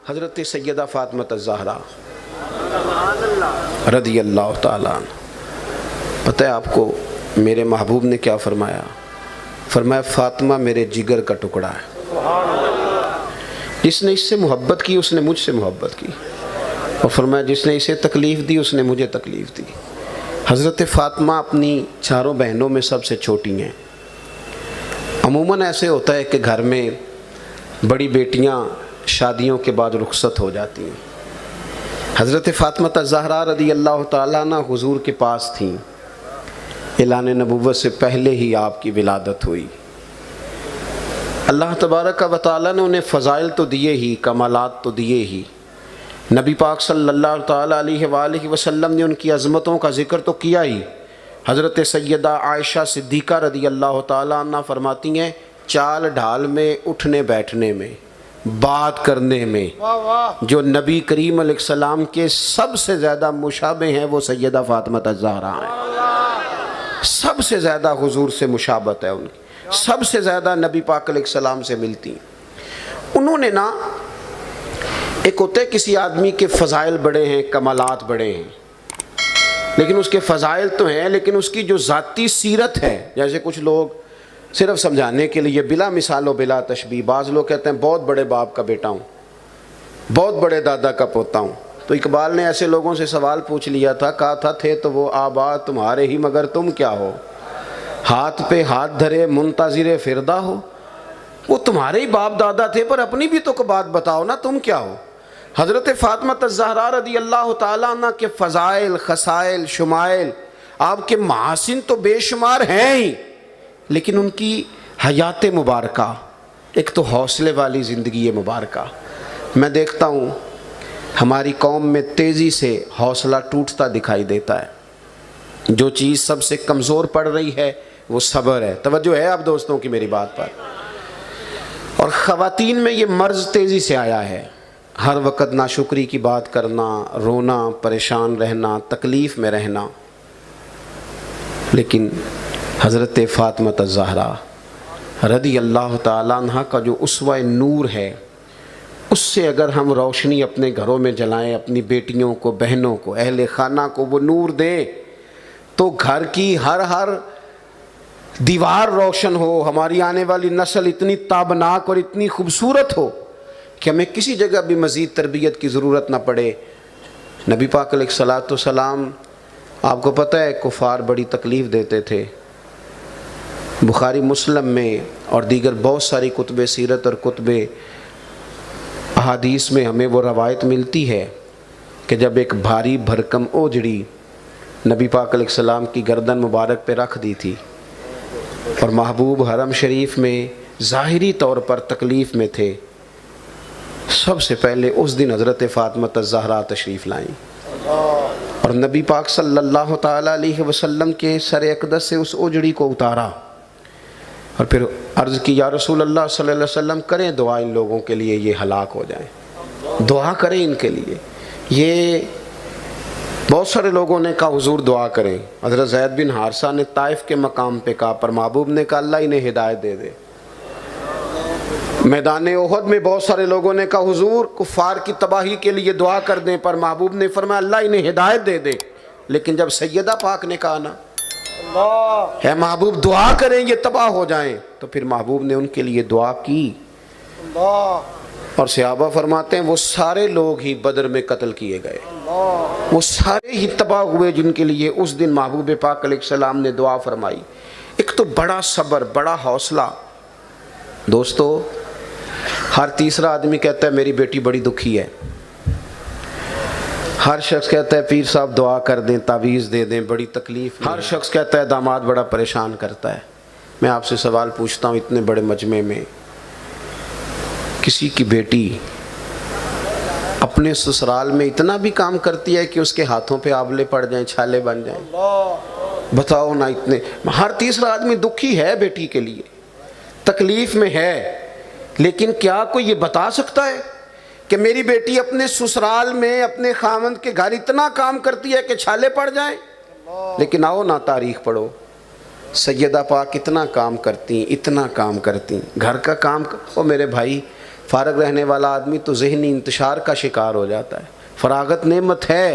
हज़रत सैयदा फ़ातिमा ज़हरा रज़ी अल्लाह ताला अन्हा। पता है आपको मेरे महबूब ने क्या फरमाया? फरमाया फ़ातिमा मेरे जिगर का टुकड़ा है। जिसने इससे मोहब्बत की उसने मुझसे मोहब्बत की, और फरमाया जिसने इसे तकलीफ़ दी उसने मुझे तकलीफ़ दी। हज़रत फ़ातिमा अपनी चारों बहनों में सबसे छोटी हैं। अमूमन ऐसे होता है कि घर में बड़ी बेटियां शादियों के बाद रुखसत हो जाती हैं। हज़रत फ़ातिमा ज़हरा रज़ी अल्लाह ताला अन्हा हुज़ूर के पास थीं। ऐलान नबुव्वत से पहले ही आपकी विलादत हुई। अल्लाह तबारक व तआला ने उन्हें फ़ज़ाइल तो दिए ही, कमालात तो दिए ही। नबी पाक सल्लल्लाहु ताला अलैहि वसल्लम ने उनकी अज़मतों का ज़िक्र तो किया ही। हज़रत सैयदा आयशा सिद्दीक़ा रज़ी अल्लाह ताला अन्हा फरमाती हैं, चाल ढाल में, उठने बैठने में, बात करने में जो नबी करीम अलैहिस्सलाम के सबसे ज़्यादा मुशाबे हैं वो सैयदा फ़ातिमा ज़हरा हैं। सबसे ज़्यादा हुजूर से मुशाबत है उनकी, सबसे ज़्यादा नबी पाक अलैहिस्सलाम से मिलती। उन्होंने ना, एक होते किसी आदमी के फ़ज़ाइल बड़े हैं, कमालात बड़े हैं, लेकिन उसके फ़ज़ाइल तो हैं, लेकिन उसकी जो ज़ाती सीरत है, जैसे कुछ लोग सिर्फ समझाने के लिए बिला मिसाल व बिला तशबीह, बाज़ लोग कहते हैं बहुत बड़े बाप का बेटा हूँ, बहुत बड़े दादा का पोता हूँ। तो इकबाल ने ऐसे लोगों से सवाल पूछ लिया था, कहा था थे तो वो आबा तुम्हारे ही मगर तुम क्या हो, हाथ पे हाथ धरे मुंतज़िर फ़िरदा हो। वो तुम्हारे ही बाप दादा थे पर अपनी भी तो बात बताओ ना, तुम क्या हो। हज़रत फ़ातिमा ज़हरा रज़ी अल्लाह ताला अन्हा के फ़ज़ाइल, ख़साइल, शुमाइल, आपके महासिन तो बेशुमार हैं ही, लेकिन उनकी हयात मुबारका, एक तो हौसले वाली ज़िंदगी मुबारका। मैं देखता हूँ हमारी कौम में तेज़ी से हौसला टूटता दिखाई देता है। जो चीज़ सबसे कमज़ोर पड़ रही है वो सब्र है। तवज्जो है आप दोस्तों की मेरी बात पर। और ख़वातीन में ये मर्ज़ तेज़ी से आया है, हर वक़्त नाशुक्री की बात करना, रोना, परेशान रहना, तकलीफ़ में रहना। लेकिन हज़रत फ़ातिमा ज़हरा रज़ी अल्लाह ताला अन्हा का जो उसवा नूर है, उससे अगर हम रोशनी अपने घरों में जलाएं, अपनी बेटियों को, बहनों को, अहले खाना को वो नूर दें, तो घर की हर दीवार रोशन हो, हमारी आने वाली नस्ल इतनी ताबनाक और इतनी खूबसूरत हो कि हमें किसी जगह भी मज़ीद तरबियत की ज़रूरत ना पड़े। नबी पाक अलैहिस्सलातु वस्सलाम, आपको पता है कुफ़ार बड़ी तकलीफ़ देते थे। बुखारी मुस्लिम में और दीगर बहुत सारी कुतुब सीरत और कुतुब अहादीस में हमें वो रवायत मिलती है कि जब एक भारी भरकम ओजड़ी नबी पाक अलैहिस्सलाम की गर्दन मुबारक पे रख दी थी और महबूब हरम शरीफ में ज़ाहिरी तौर पर तकलीफ़ में थे, सबसे पहले उस दिन हज़रत फ़ातिमा ज़हरा तशरीफ़ लाईं और नबी पाक सल्लल्लाहु ताला अलैहि वसल्लम के सर अक़दस से उस ओजड़ी को उतारा और फिर अर्ज़ की, या रसूल अल्लाह सल्लल्लाहु अलैहि वसल्लम करें दुआ इन लोगों के लिए, ये हलाक हो जाएं, दुआ करें इनके लिए। ये बहुत सारे लोगों ने कहा हुजूर दुआ करें। हज़रत ज़ैद बिन हारिसा ने ताइफ के मकाम पे कहा, पर महबूब ने कहा अल्लाह इन्हें हिदायत दे दे। मैदान ओहद में बहुत सारे लोगों ने कहा हुजूर कुफ़ार की तबाही के लिए दुआ कर दें, पर महबूब ने फरमाया अल्लाह इन्हें हिदायत दे दे। लेकिन जब सैयदा पाक ने कहा ना है महबूब दुआ करें ये तबाह हो जाएं, तो फिर महबूब ने उनके लिए दुआ की। और सहाबा फरमाते हैं वो सारे लोग ही बदर में कत्ल किए गए, वो सारे ही तबाह हुए जिनके लिए उस दिन महबूब पाक अलैहिस्सलाम ने दुआ फरमाई। एक तो बड़ा सब्र, बड़ा हौसला। दोस्तों, हर तीसरा आदमी कहता है मेरी बेटी बड़ी दुखी है, हर शख्स कहता है पीर साहब दुआ कर दें, तावीज़ दे दें, बड़ी तकलीफ़। हर शख्स कहता है दामाद बड़ा परेशान करता है। मैं आपसे सवाल पूछता हूँ, इतने बड़े मजमे में किसी की बेटी अपने ससुराल में इतना भी काम करती है कि उसके हाथों पे आंवले पड़ जाएं, छाले बन जाएं? बताओ ना। इतने हर तीसरा आदमी दुखी है बेटी के लिए, तकलीफ़ में है, लेकिन क्या कोई ये बता सकता है कि मेरी बेटी अपने ससुराल में अपने खामंद के घर इतना काम करती है कि छाले पड़ जाएं? लेकिन आओ ना तारीख़ पढ़ो, सैयदा पाक इतना काम करती, इतना काम करती, घर का काम। ओ मेरे भाई, फ़ारग रहने वाला आदमी तो ज़हनी इंतशार का शिकार हो जाता है। फ़रागत नेमत है,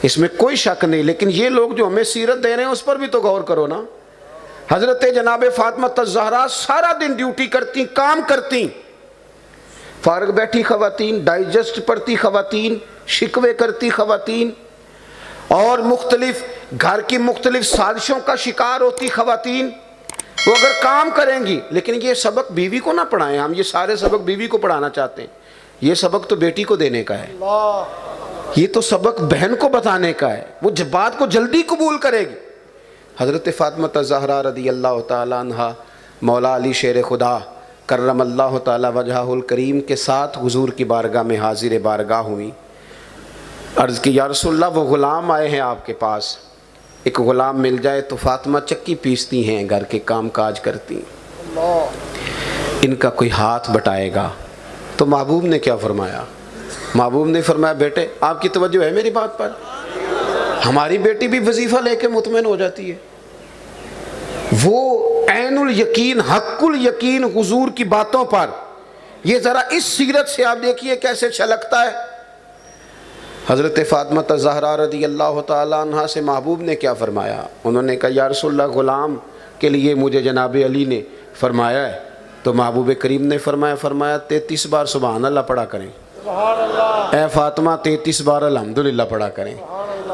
इसमें कोई शक नहीं, लेकिन ये लोग जो हमें सीरत दे रहे हैं उस पर भी तो गौर करो ना। हज़रत जनाब फ़ातिमा ज़हरा सारा दिन ड्यूटी करती, काम करती, फ़ारग बैठी ख़वातीन, डाइजेस्ट पढ़ती ख़वातीन, शिकवे करती ख़वातीन, और मुख्तलिफ घर की मुख्तलिफ साजिशों का शिकार होती ख़वातीन। वो अगर काम करेंगी, लेकिन ये सबक बीवी को ना पढ़ाएं, हम ये सारे सबक बीवी को पढ़ाना चाहते हैं। ये सबक तो बेटी को देने का है, ये तो सबक बहन को बताने का है, वो जब बात को जल्दी कबूल करेगी। हज़रत फ़ातिमा ज़हरा रदी अल्लाह ताला अन्हा मौला अली शेर खुदा करम अल्लाह ताला वजहुल करीम के साथ हुजूर की बारगाह में हाजिर बारगाह हुई। अर्ज़ की या रसूलल्लाह, वो ग़ुलाम आए हैं आपके पास, एक ग़ुलाम मिल जाए तो फ़ातिमा चक्की पीसती हैं, घर के काम काज करती, इनका कोई हाथ बटाएगा। तो महबूब ने क्या फरमाया? महबूब ने फरमाया, बेटे आपकी तवज्जो है मेरी बात पर? हमारी बेटी भी वजीफ़ा लेके मुतमईन हो जाती है। वो ऐनुल यकीन, हक्कुल यकीन हुजूर की बातों पर, ये ज़रा इस सीरत से आप देखिए कैसे छलकता है। हज़रत फ़ातिमा ज़हरा रज़ी अल्लाह ताला अन्हा से महबूब ने क्या फ़रमाया? उन्होंने कहा, या रसूलल्लाह, ग़ुलाम के लिए मुझे जनाब अली ने फ़रमाया है। तो महबूब करीम ने फरमाया 33 बार सुबहान अल्लाह पढ़ा करें, ए फ़ातिमा 33 बार अल्हम्दुलिल्लाह पढ़ा करें,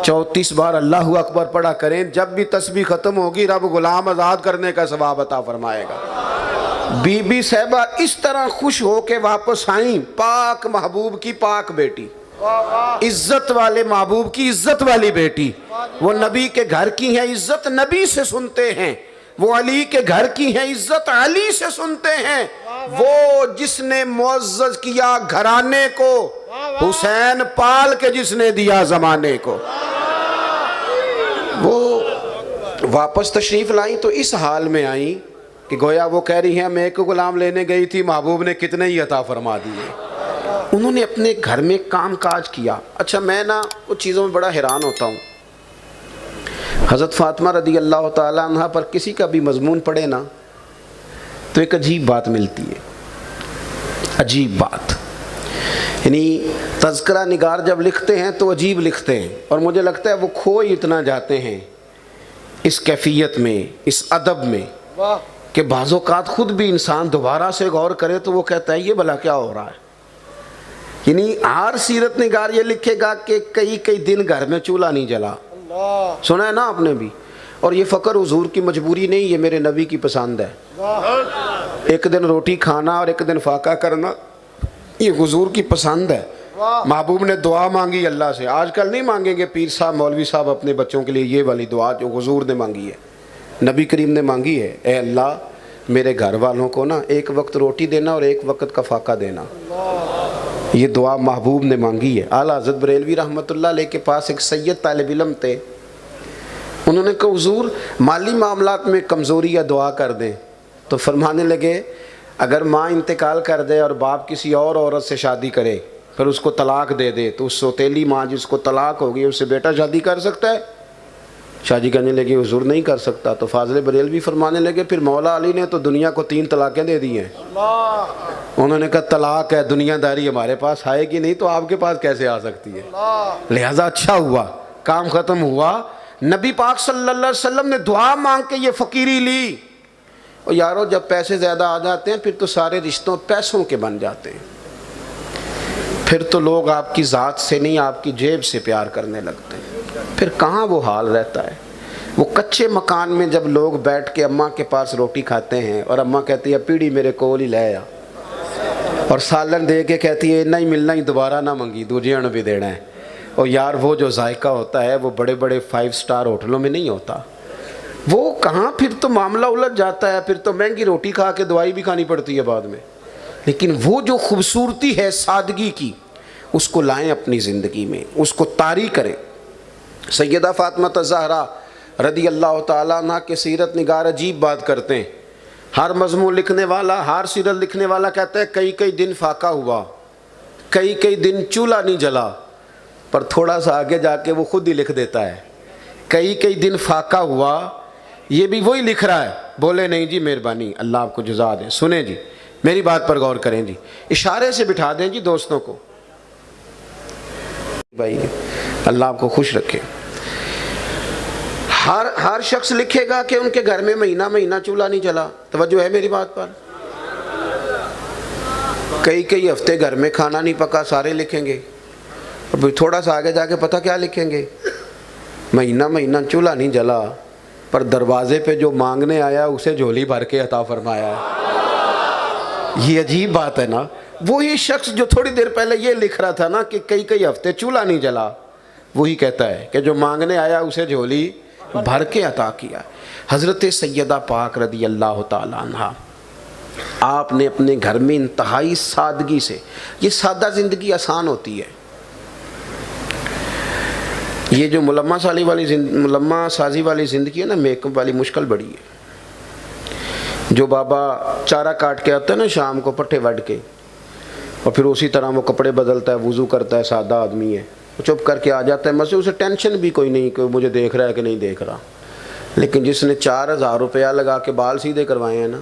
34 बार अल्लाहु अकबर पढ़ा करें। जब भी तस्बीह ख़त्म होगी रब ग़ुलाम आज़ाद करने का सवाब अता फरमाएगा। बीबी साहिबा इस तरह खुश हो के वापस आई, पाक महबूब की पाक बेटी, इज्जत वाले महबूब की इज्जत वाली बेटी, वो नबी के घर की है, इज्जत नबी से सुनते हैं। वो अली के घर की है, इज्जत अली से सुनते हैं। वो जिसने मुअज़्ज़ज़ किया घराने को, हुसैन पाल के जिसने दिया ज़माने को। वो वापस तशरीफ़ लाई तो इस हाल में आई कि गोया वो कह रही हैं, मैं एक ग़ुलाम लेने गई थी, महबूब ने कितने ही अता फरमा दिए। उन्होंने अपने घर में काम काज किया। अच्छा, मैं ना उन चीज़ों में बड़ा हैरान होता हूँ। हज़रत फ़ातिमा रज़ी अल्लाह ताला अन्हा पर किसी का भी मज़मून पढ़े ना तो एक अजीब बात मिलती है, अजीब बात। यानी तज़किरा निगार जब लिखते हैं तो अजीब लिखते हैं, और मुझे लगता है वो खो ही इतना जाते हैं इस कैफियत में, इस अदब में, कि बाज़-औक़ात ख़ुद भी इंसान दोबारा से गौर करे तो वो कहता है ये भला क्या हो रहा है। यानी हर सीरत निगार ये लिखेगा कि कई कई दिन घर में चूल्हा नहीं जला, सुना है ना आपने भी। और ये फ़क्र हुजूर की मजबूरी नहीं, ये मेरे नबी की पसंद है। एक दिन रोटी खाना और एक दिन फाका करना, ये हुजूर की पसंद है। महबूब ने दुआ मांगी अल्लाह से, आजकल नहीं मांगेंगे पीर साहब मौलवी साहब अपने बच्चों के लिए ये वाली दुआ जो हुजूर ने मांगी है, नबी करीम ने मांगी है। ए अल्लाह, मेरे घर वालों को ना एक वक्त रोटी देना और एक वक्त का फाका देना। ये दुआ महबूब ने मांगी है। आला हज़रत बरेलवी रहमतुल्लाह अलैह के पास एक सैयद तालिब इल्म थे। उन्होंने कहा हुजूर माली मामलात में कमज़ोरी या दुआ कर दें। तो फरमाने लगे, अगर माँ इंतकाल कर दे और बाप किसी और औरत से शादी करे फिर उसको तलाक दे दे, तो उस सौतेली माँ जिसको तलाक होगी उससे बेटा शादी कर सकता है? शादी करने लगे, हुजूर नहीं कर सकता। तो फाज़िल बरेलवी फरमाने लगे, फिर मौला अली ने तो दुनिया को 3 तलाक़ें दे दी हैं। उन्होंने कहा तलाक है, दुनियादारी हमारे पास आएगी नहीं तो आपके पास कैसे आ सकती है? लिहाजा अच्छा हुआ, काम ख़त्म हुआ। नबी पाक सल्लल्लाहु अलैहि वसल्लम ने दुआ मांग के ये फ़कीरी ली। और यारो, जब पैसे ज़्यादा आ जाते हैं फिर तो सारे रिश्तों पैसों के बन जाते हैं। फिर तो लोग आपकी ज़ात से नहीं आपकी जेब से प्यार करने लगते हैं। फिर कहाँ वो हाल रहता है। वो कच्चे मकान में जब लोग बैठ के अम्मा के पास रोटी खाते हैं और अम्मा कहती है पीढ़ी मेरे कोल ही ले आ, और सालन दे के कहती है नहीं मिलना ही दोबारा ना मंगी, दूजे अण भी देना है। और यार वो जो जायका होता है वो बड़े बड़े 5 स्टार होटलों में नहीं होता। वो कहाँ, फिर तो मामला उलझ जाता है, फिर तो महंगी रोटी खा के दवाई भी खानी पड़ती है बाद में। लेकिन वो जो खूबसूरती है सादगी की, उसको लाएं अपनी ज़िंदगी में, उसको तारी करें। सैयदा फ़ातिमा ज़हरा रदी अल्लाह ताला अन्हा के सीरत निगार अजीब बात करते हैं। हर मज़मून लिखने वाला, हर सीरत लिखने वाला कहता है कई कई दिन फाका हुआ, कई कई दिन चूल्हा नहीं जला। पर थोड़ा सा आगे जाके वो खुद ही लिख देता है कई कई दिन फाका हुआ। ये भी वही लिख रहा है, बोले नहीं जी मेहरबानी अल्लाह आपको जज़ा दे। सुने जी, मेरी बात पर गौर करें जी, इशारे से बिठा दें जी दोस्तों को। भाई अल्लाह आपको खुश रखे। हर शख्स लिखेगा कि उनके घर में महीना महीना चूल्हा नहीं जला। तवज्जो है मेरी बात पर? कई हफ्ते घर में खाना नहीं पका, सारे लिखेंगे। और थोड़ा सा आगे जाके पता क्या लिखेंगे, महीना महीना चूल्हा नहीं जला, पर दरवाजे पे जो मांगने आया उसे झोली भर के अता फरमाया। ये अजीब बात है ना। वही शख्स जो थोड़ी देर पहले ये लिख रहा था ना कि कई हफ्ते चूल्हा नहीं जला, वही कहता है कि जो मांगने आया उसे झोली भर के अता किया। हज़रत सैयदा पाक रदी अल्लाह ताला अन्हा, आपने अपने घर में इंतहाई सादगी से, ये सादा ज़िंदगी आसान होती है। ये जो मुलम्मा साजी वाली ज़िंदगी है ना, मेकअप वाली, मुश्किल बड़ी है। जो बाबा चारा काट के आता है ना शाम को पट्ठे वड के, और फिर उसी तरह वो कपड़े बदलता है, वज़ू करता है, सादा आदमी है, वो चुप करके आ जाता है मस्जिद, उसे टेंशन भी कोई नहीं कि मुझे देख रहा है कि नहीं देख रहा। लेकिन जिसने 4000 रुपया लगा के बाल सीधे करवाए हैं ना,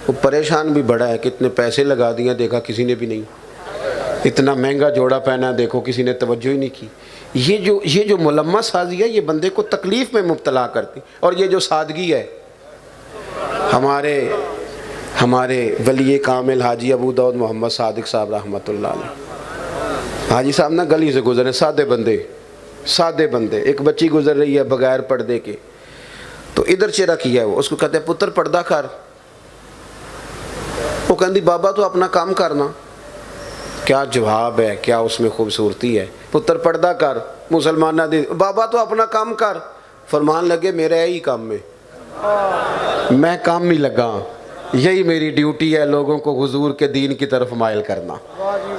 वो परेशान भी बड़ा है, कितने पैसे लगा दिए, देखा किसी ने भी नहीं। इतना महंगा जोड़ा पहना, देखो किसी ने तवज्जो ही नहीं की। ये जो मुलम्मा साजी है, ये बंदे को तकलीफ़ में मुब्तला करती। और ये जो सादगी है, हमारे वली कामिल हाजी अबू दाऊद मोहम्मद सादिक साहब रहमतुल्लाह अलैह, हाजी साहब ना गली से गुजरे, सादे बंदे। एक बच्ची गुजर रही है बगैर पर्दे के, तो इधर चेहरा किया है, वो उसको कहते हैं पुत्र पर्दा कर। वो कहती बाबा तो अपना काम करना। क्या जवाब है, क्या उसमें खूबसूरती है। पुत्र पर्दा कर, मुसलमान दी, बाबा तो अपना काम कर। फरमान लगे मेरे यही काम में, मैं काम नहीं लगा, यही मेरी ड्यूटी है, लोगों को हुजूर के दीन की तरफ माइल करना,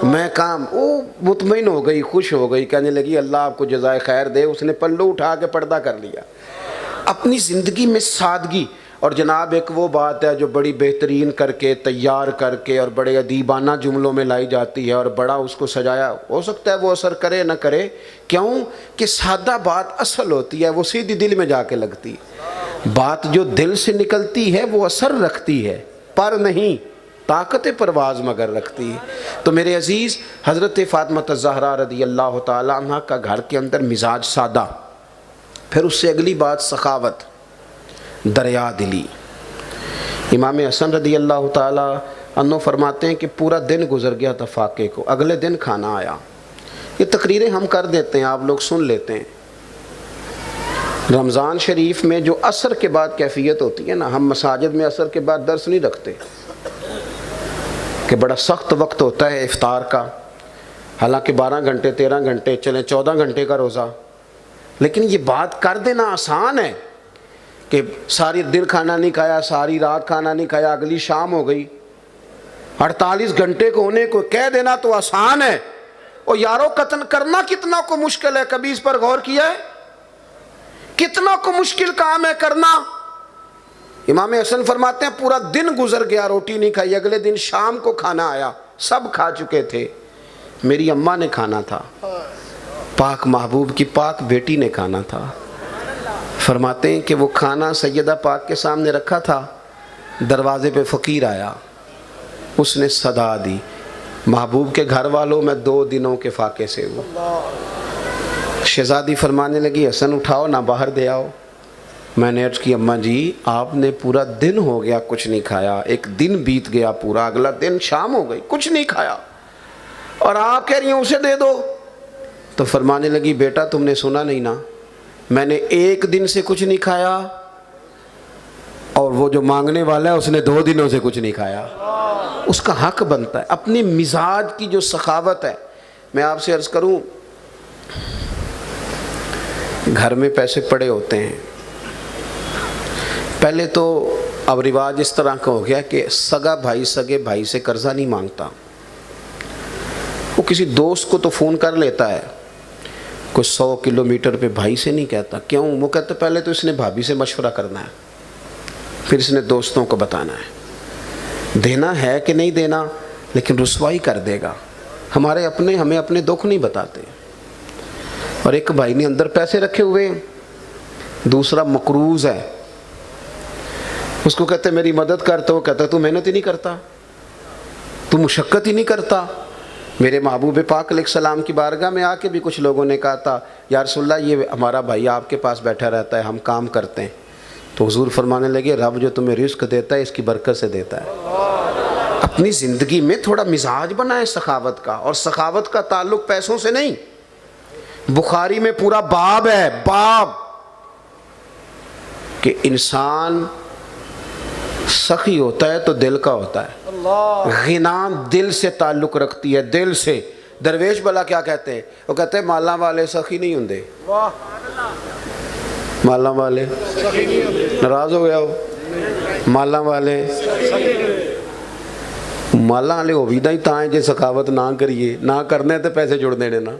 मैं काम। वो मुतमईन हो गई, खुश हो गई, कहने लगी अल्लाह आपको जज़ाए खैर दे। उसने पल्लू उठा के पर्दा कर लिया। अपनी ज़िंदगी में सादगी। और जनाब एक वो बात है जो बड़ी बेहतरीन करके तैयार करके और बड़े अदीबाना जुमलों में लाई जाती है, और बड़ा उसको सजाया, हो सकता है वो असर करे ना करे। क्यों कि सादा बात असल होती है, वो सीधी दिल में जाके लगती है। बात जो दिल से निकलती है वो असर रखती है, पर नहीं ताकत परवाज़ मगर रखती है। तो मेरे अज़ीज़, हज़रत फ़ातिमा ज़हरा रदी अल्लाह ताला अन्हा का घर के अंदर मिजाज सादा। फिर उससे अगली बात सखावत, दरिया दिली। इमाम हसन रदी अल्लाह ताला अन्हो फरमाते हैं कि पूरा दिन गुजर गया था फाके को, अगले दिन खाना आया। ये तकरीरें हम कर देते हैं, आप लोग सुन लेते हैं। रमज़ान शरीफ में जो असर के बाद कैफियत होती है ना, हम मसाजिद में असर के बाद दर्स नहीं रखते कि बड़ा सख्त वक्त होता है इफ्तार का। हालांकि 12 घंटे 13 घंटे चले, 14 घंटे का रोज़ा। लेकिन ये बात कर देना आसान है कि सारी दिन खाना नहीं खाया, सारी रात खाना नहीं खाया, अगली शाम हो गई। 48 घंटे को होने को कह देना तो आसान है, और यारों कत्ल करना कितना को मुश्किल है। कभी इस पर गौर किया है? कितना को मुश्किल काम है करना। इमाम हसन फरमाते हैं पूरा दिन गुजर गया, रोटी नहीं खाई, अगले दिन शाम को खाना आया, सब खा चुके थे, मेरी अम्मा ने खाना था, पाक महबूब की पाक बेटी ने खाना था। फरमाते हैं कि वो खाना सैयदा पाक के सामने रखा था, दरवाजे पे फ़कीर आया, उसने सदा दी, महबूब के घर वालों में 2 दिनों के फाके से हूँ। शहज़ादी फरमाने लगी हसन उठाओ ना बाहर दे आओ। मैंने अर्ज़ की अम्मा जी आपने पूरा दिन हो गया कुछ नहीं खाया, एक दिन बीत गया पूरा, अगला दिन शाम हो गई, कुछ नहीं खाया, और आप कह रही हैं उसे दे दो। तो फरमाने लगी बेटा तुमने सुना नहीं ना, मैंने एक दिन से कुछ नहीं खाया, और वो जो मांगने वाला है उसने 2 दिनों से कुछ नहीं खाया। उसका हक बनता है। अपनी मिजाज की जो सखावत है, मैं आपसे अर्ज़ करूं, घर में पैसे पड़े होते हैं। पहले तो अब रिवाज इस तरह का हो गया कि सगा भाई सगे भाई से कर्जा नहीं मांगता। वो किसी दोस्त को तो फ़ोन कर लेता है, कोई 100 किलोमीटर पे भाई से नहीं कहता। क्यों? वो कहते पहले तो इसने भाभी से मशवरा करना है, फिर इसने दोस्तों को बताना है, देना है कि नहीं देना, लेकिन रुसवाई कर देगा। हमें अपने दुख नहीं बताते। और एक भाई ने अंदर पैसे रखे हुए, दूसरा मकरूज है, उसको कहते मेरी मदद कर, तो वो कहता तू मेहनत ही नहीं करता, तू मुशक्क़त ही नहीं करता। मेरे महबूब पाक अलैहिस्सलाम की बारगाह में आके भी कुछ लोगों ने कहा था, या रसूलल्लाह ये हमारा भाई आपके पास बैठा रहता है, हम काम करते हैं। तो हुजूर फरमाने लगे, रब जो तुम्हें रिस्क देता है इसकी बरकत से देता है। अपनी ज़िंदगी में थोड़ा मिजाज बनाए सखावत का, और सखावत का ताल्लुक पैसों से नहीं। बुखारी में पूरा बाब है, बाब कि इंसान सखी होता है तो दिल का होता है। गिना दिल से ताल्लुक रखती है, दिल से। दरवेश भला क्या कहते हैं? वो कहते हैं माला वाले सखी नहीं होंगे। माला वाले नाराज हो गया हो, माला वाले माला वाले हो भी ही तां जे सखावत ना करिए, ना करने तो पैसे जुड़ देने ना।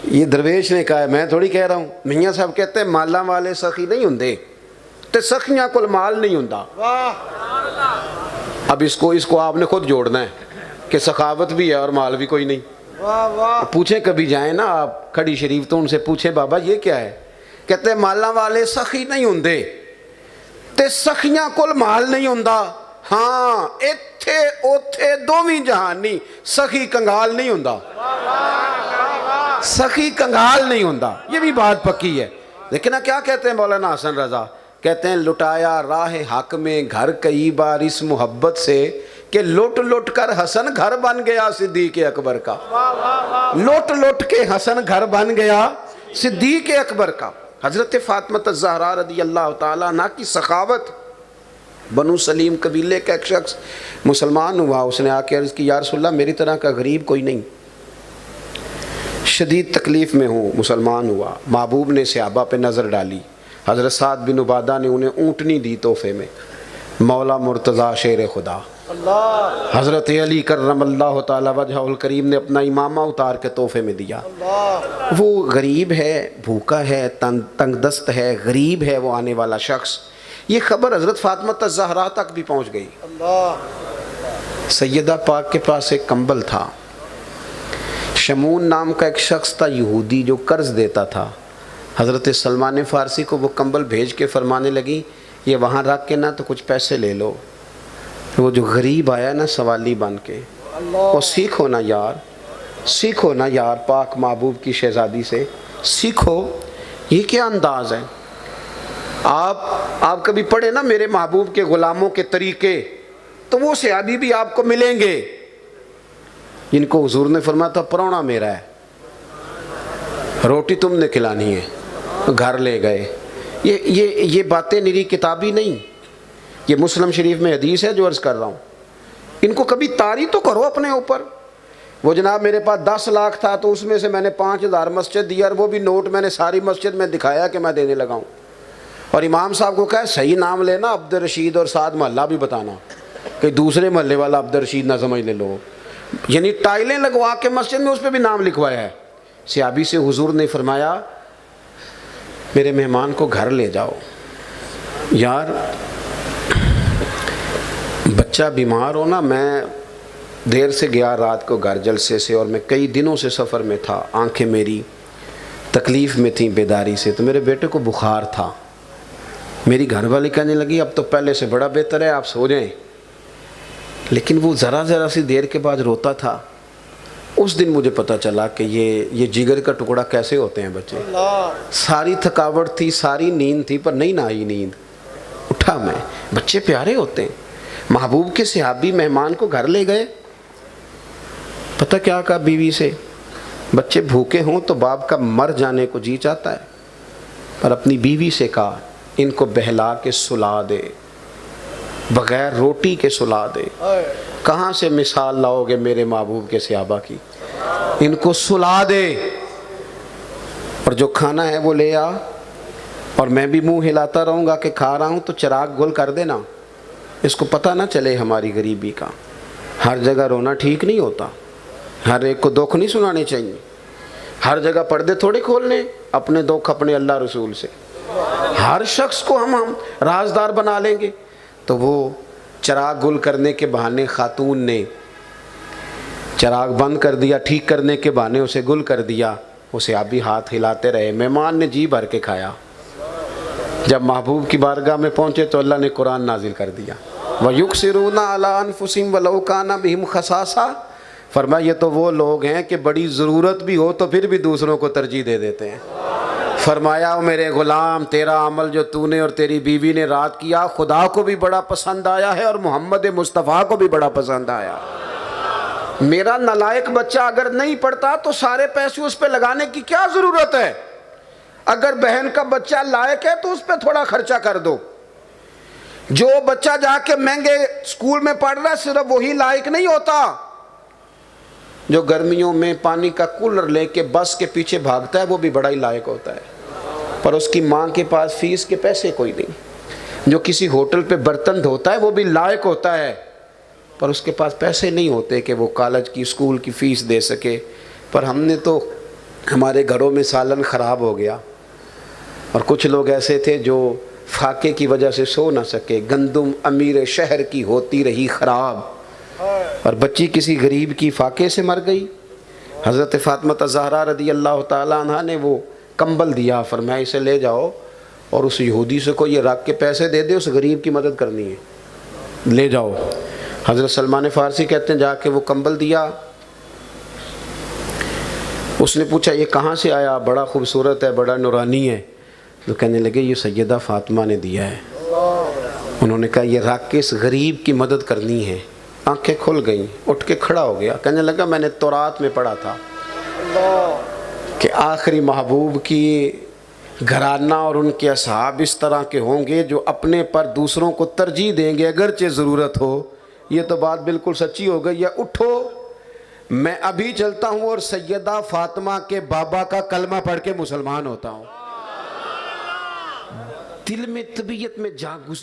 ये दरवेश ने कहा है, मैं थोड़ी कह रहा हूँ। मियाँ साहब कहते हैं माला वाले सखी नहीं होंगे, तो सखियां को माल नहीं होता। अब इसको आपने खुद जोड़ना है कि सखावत भी है और माल भी कोई नहीं। पूछे कभी जाए ना आप खड़ी शरीफ तो उनसे पूछे, बाबा ये क्या है? कहते हैं माला वाले सखी नहीं होंगे ते सखियां को माल नहीं होता। हाँ, इत्थे उथे दोवी जहानी सखी कंगाल नहीं होता, सखी कंगाल नहीं होता। ये भी बात पक्की है। लेकिन क्या कहते हैं मौलाना हसन रजा? कहते हैं लुटाया राह हक में घर कई बार इस मोहब्बत से कि लुट लुट कर हसन घर बन गया सिद्दीक अकबर का। लुट लुट के हसन घर बन गया सिद्दीक अकबर का। हजरत फातिमा ज़हरा रदी अल्लाह ताला अन्हा की सखावत। बनु सलीम कबीले का एक शख्स मुसलमान हुआ, उसने आके अर्ज़ की, या रसूलल्लाह मेरी तरह का गरीब कोई नहीं, शदीद तकलीफ़ में हूँ। मुसलमान हुआ, महबूब ने सहाबा पे नज़र डाली। हज़रत साद बिन उबादा ने उन्हें ऊँटनी दी तोहफे में। मौला मुर्तज़ा शेर खुदा हज़रत अली करमल्लाहु ताला वजहुल करीम ने अपना इमामा उतार के तोहफे में दिया। वो गरीब है, भूखा है, तंगदस्त है, गरीब है वो आने वाला शख्स। ये खबर हज़रत फातिमा ज़हरा तक भी पहुँच गई। सैयदा पाक के पास एक कंबल था। शमून नाम का एक शख्स था यहूदी जो कर्ज देता था। हज़रत सलमान फ़ारसी को वो कंबल भेज के फरमाने लगी, ये वहाँ रख के ना तो कुछ पैसे ले लो। वो जो गरीब आया ना सवाली बन के, वो सीखो ना यार, सीखो ना यार पाक महबूब की शहज़ादी से सीखो। ये क्या अंदाज़ है? आप कभी पढ़े ना मेरे महबूब के ग़ुलामों के तरीक़े, तो वो सहाबी भी आपको मिलेंगे जिनको हुजूर ने फरमाया था परौना मेरा है, रोटी तुमने खिलानी है, घर ले गए। ये बातें निरी किताबी नहीं, ये मुस्लिम शरीफ में हदीस है जो अर्ज़ कर रहा हूँ। इनको कभी तारी तो करो अपने ऊपर। वो जनाब मेरे पास 10 लाख था तो उसमें से मैंने 5000 मस्जिद दिया, और वो भी नोट मैंने सारी मस्जिद में दिखाया कि मैं देने लगा हूँ। और इमाम साहब को कहा सही नाम लेना, अब्दुल रशीद, और साथ मोहल्ला भी बताना कि दूसरे मोहल्ले वाला अब्दुल रशीद ना समझ ले लो। यानी टाइलें लगवा के मस्जिद में उस पर भी नाम लिखवाया है। सहाबी से हुजूर ने फरमाया मेरे मेहमान को घर ले जाओ। यार बच्चा बीमार हो ना, मैं देर से गया रात को घर जलसे से, और मैं कई दिनों से सफ़र में था, आंखें मेरी तकलीफ़ में थी बेदारी से, तो मेरे बेटे को बुखार था। मेरी घरवाली कहने लगी अब तो पहले से बड़ा बेहतर है, आप सो जाएं। लेकिन वो ज़रा सी देर के बाद रोता था। उस दिन मुझे पता चला कि ये जिगर का टुकड़ा कैसे होते हैं बच्चे। सारी थकावट थी, सारी नींद थी, पर नहीं ना आई नींद। उठा मैं, बच्चे प्यारे होते हैं। महबूब के सहाबी मेहमान को घर ले गए। पता क्या कहा बीवी से? बच्चे भूखे हों तो बाप का मर जाने को जी चाहता है, पर अपनी बीवी से कहा इनको बहला के सुला दे, बगैर रोटी के सुला दे। कहाँ से मिसाल लाओगे मेरे महबूब के सहाबा की? इनको सुला दे और जो खाना है वो ले आ, और मैं भी मुंह हिलाता रहूँगा कि खा रहा हूँ, तो चिराग गुल कर देना, इसको पता ना चले हमारी गरीबी का। हर जगह रोना ठीक नहीं होता, हर एक को दुख नहीं सुनाने चाहिए, हर जगह पर्दे थोड़े खोलने अपने दुख अपने अल्लाह रसूल से। हर शख्स को हम राजदार बना लेंगे। तो वो चिराग गुल करने के बहाने खातून ने चिराग बंद कर दिया, ठीक करने के बहाने उसे गुल कर दिया। उसे आप भी हाथ हिलाते रहे। मेहमान ने जी भर के खाया। जब महबूब की बारगाह में पहुँचे तो अल्लाह ने कुरान नाजिल कर दिया, वयुक्सिरूना अला अनफुसिहिम वलौ काना बिहिम खसासा। फरमाया ये तो वो लोग हैं कि बड़ी ज़रूरत भी हो तो फिर भी दूसरों को तरजीह दे देते हैं। फरमाया मेरे ग़ुलाम, तेरा अमल जो तूने और तेरी बीवी ने रात किया खुदा को भी बड़ा पसंद आया है और मोहम्मद मुस्तफ़ा को भी बड़ा पसंद आया। मेरा नालायक बच्चा अगर नहीं पढ़ता तो सारे पैसे उस पर लगाने की क्या ज़रूरत है। अगर बहन का बच्चा लायक है तो उस पर थोड़ा खर्चा कर दो। जो बच्चा जाके महंगे स्कूल में पढ़ रहा है सिर्फ वही लायक नहीं होता। जो गर्मियों में पानी का कूलर लेके बस के पीछे भागता है वो भी बड़ा ही लायक होता है, पर उसकी माँ के पास फीस के पैसे कोई नहीं। जो किसी होटल पे बर्तन धोता है वो भी लायक होता है, पर उसके पास पैसे नहीं होते कि वो कॉलेज की स्कूल की फ़ीस दे सके। पर हमने तो हमारे घरों में सालन ख़राब हो गया और कुछ लोग ऐसे थे जो फाके की वजह से सो ना सके। गंदुम अमीर शहर की होती रही ख़राब, और बच्ची किसी गरीब की फाके से मर गई। हज़रत फ़ातिमा ज़हरा रदी अल्लाह ताला अन्हा ने वो कंबल दिया, फरमाया इसे ले जाओ और उस यहूदी से को ये रख के पैसे दे दे, उस गरीब की मदद करनी है, ले जाओ। हज़रत सलमान फ़ारसी कहते हैं जाके वो कंबल दिया। उसने पूछा ये कहाँ से आया, बड़ा खूबसूरत है, बड़ा नूरानी है। तो कहने लगे ये सैयदा फ़ातिमा ने दिया है। उन्होंने कहा ये रख के इस गरीब की मदद करनी है। आंखें खुल गईं, उठ के खड़ा हो गया, कहने लगा मैंने तौरात में पढ़ा था कि आखिरी महबूब की घराना और उनके असहाब इस तरह के होंगे जो अपने पर दूसरों को तरजीह देंगे अगरचे ज़रूरत हो। ये तो बात बिल्कुल सच्ची हो गई है। उठो, मैं अभी चलता हूँ और सैयदा फ़ातिमा के बाबा का कलमा पढ़ के मुसलमान होता हूँ। दिल में तबीयत में जाग घुसी।